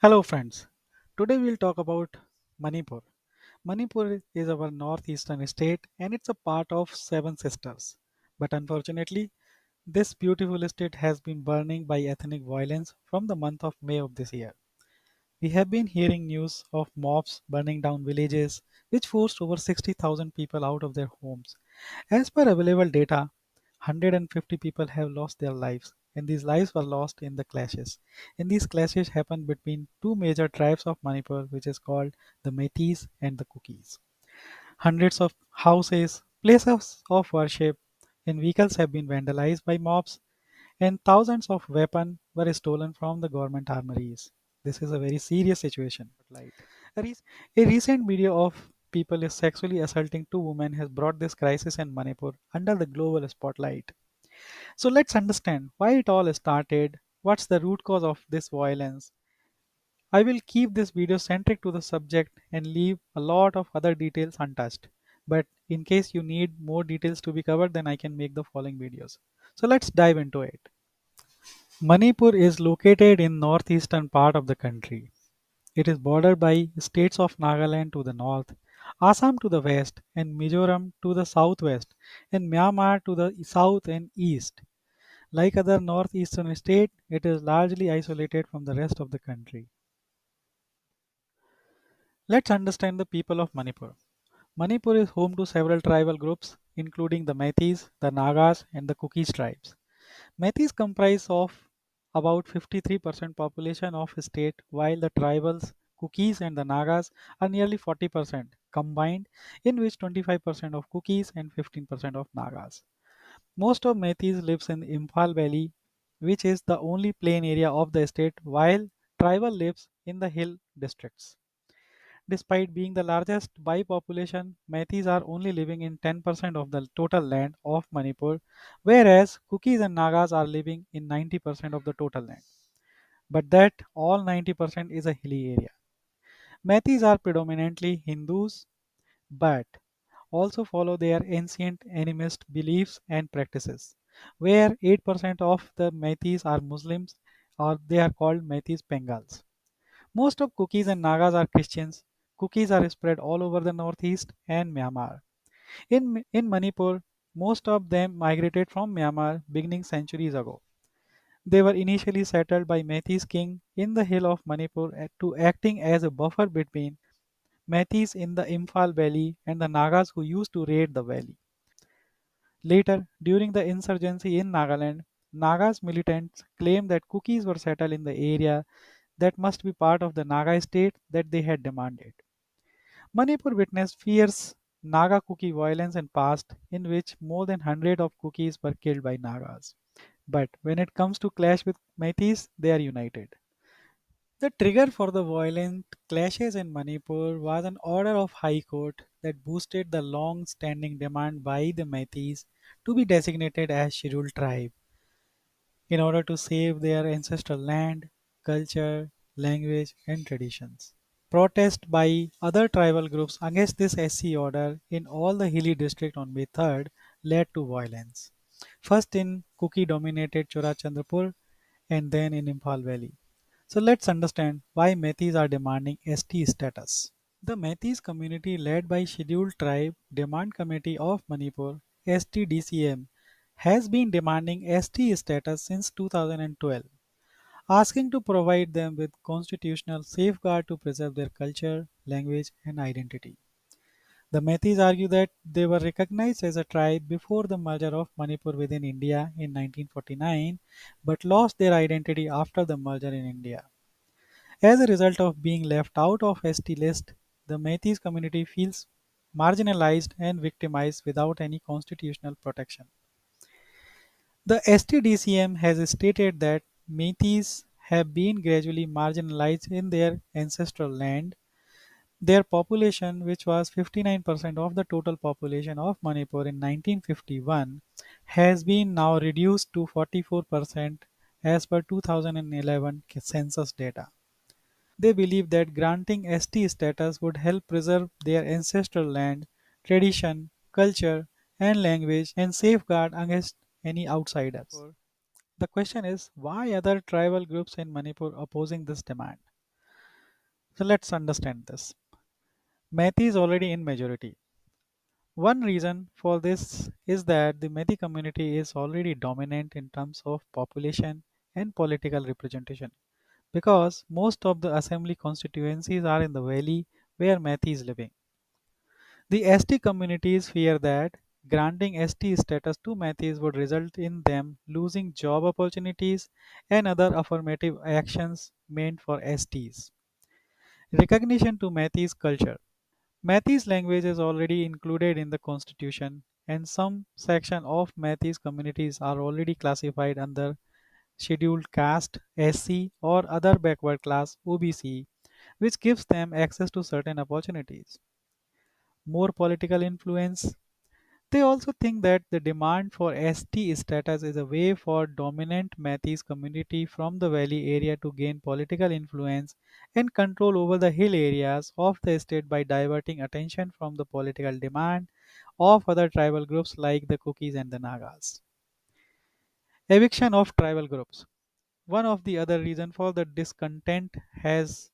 Hello, friends. Today we'll talk about Manipur. Manipur is our northeastern state and it's a part of Seven Sisters. But unfortunately, this beautiful state has been burning by ethnic violence from the month of May of this year. We have been hearing news of mobs burning down villages, which forced over 60,000 people out of their homes. As per available data, 150 people have lost their lives, and these lives were lost in the clashes. And these clashes happened between two major tribes of Manipur, which is called the Metis and the Kukis. Hundreds of houses, places of worship, and vehicles have been vandalized by mobs, and thousands of weapons were stolen from the government armories. This is a very serious situation. A, rec- a recent video of people is sexually assaulting two women has brought this crisis in Manipur under the global spotlight. So let's understand why it all started, what's the root cause of this violence. I will keep this video centric to the subject and leave a lot of other details untouched. But in case you need more details to be covered, then I can make the following videos. So let's dive into it. Manipur is located in northeastern part of the country. It is bordered by states of Nagaland to the north, Assam to the west, and Mizoram to the southwest, and Myanmar to the south and east. Like other northeastern states, it is largely isolated from the rest of the country. Let's understand the people of Manipur. Manipur is home to several tribal groups, including the Meiteis, the Nagas, and the Kukis tribes. Meiteis comprise of about 53% population of state, while the tribals, Kukis and the Nagas are nearly 40% combined, in which 25% of Kukis and 15% of Nagas. Most of Meiteis lives in Imphal Valley, which is the only plain area of the state, while tribal lives in the hill districts. Despite being the largest by population, Meiteis are only living in 10% of the total land of Manipur, whereas Kukis and Nagas are living in 90% of the total land. But that all 90% is a hilly area. Meiteis are predominantly Hindus, but also follow their ancient animist beliefs and practices, where 8% of the Meiteis are Muslims or they are called Meiteis Bengals. Most of Kukis and Nagas are Christians. Kukis are spread all over the northeast and Myanmar. In Manipur, most of them migrated from Myanmar beginning centuries ago. They were initially settled by Meiteis king in the hill of Manipur to acting as a buffer between Meiteis in the Imphal Valley and the Nagas who used to raid the valley. Later, during the insurgency in Nagaland, Nagas militants claimed that Kukis were settled in the area that must be part of the Naga state that they had demanded. Manipur witnessed fierce Naga Kuki violence in past in which more than 100 of Kukis were killed by Nagas. But when it comes to clash with Meiteis, they are united. The trigger for the violent clashes in Manipur was an order of High Court that boosted the long-standing demand by the Meiteis to be designated as scheduled tribe in order to save their ancestral land, culture, language, and traditions. Protest by other tribal groups against this SC order in all the hilly district on May 3rd led to violence. First in Kuki dominated Chorachandrapur and then in Imphal Valley. So let's understand why Metis are demanding ST status. The Metis community led by Scheduled Tribe Demand Committee of Manipur STDCM has been demanding ST status since 2012, asking to provide them with constitutional safeguard to preserve their culture, language, and identity. The Metis argue that they were recognized as a tribe before the merger of Manipur within India in 1949 but lost their identity after the merger in India. As a result of being left out of ST list, the Metis community feels marginalized and victimized without any constitutional protection. The STDCM has stated that Metis have been gradually marginalized in their ancestral land. Their population, which was 59% of the total population of Manipur in 1951, has been now reduced to 44% as per 2011 census data. They believe that granting ST status would help preserve their ancestral land, tradition, culture, and language and safeguard against any outsiders. The question is why other tribal groups in Manipur opposing this demand? So let's understand this. Methi is already in majority. One reason for this is that the Methi community is already dominant in terms of population and political representation because most of the assembly constituencies are in the valley where Methi is living. The ST communities fear that granting ST status to Metis would result in them losing job opportunities and other affirmative actions meant for STs. Recognition to Metis culture. Metis language is already included in the constitution, and some section of Metis communities are already classified under scheduled caste SC or other backward class OBC, which gives them access to certain opportunities. More political influence. They also think that the demand for ST status is a way for dominant Metis community from the valley area to gain political influence and control over the hill areas of the state by diverting attention from the political demand of other tribal groups like the Kukis and the Nagas. Eviction of tribal groups. One of the other reasons for the discontent has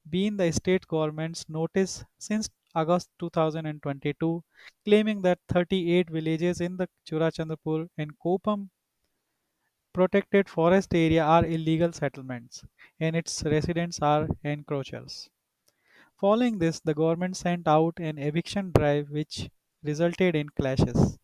been the state government's notice since August 2022 claiming that 38 villages in the Churachandpur and Kopam protected forest area are illegal settlements and its residents are encroachers. Following this, the government sent out an eviction drive which resulted in clashes.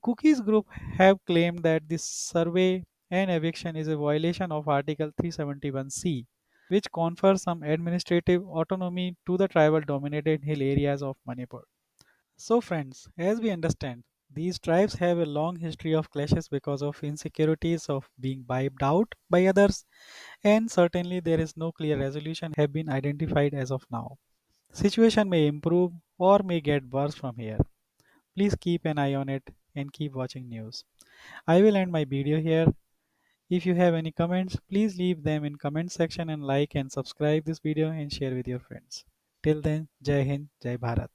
Cookie's group have claimed that this survey and eviction is a violation of Article 371C, which confers some administrative autonomy to the tribal dominated hill areas of Manipur. So, friends, as we understand, these tribes have a long history of clashes because of insecurities of being wiped out by others, and certainly there is no clear resolution have been identified as of now. Situation may improve or may get worse from here. Please keep an eye on it and keep watching news. I will end my video here. If you have any comments, please leave them in comment section and like and subscribe this video and share with your friends. Till then, Jai Hind, Jai Bharat.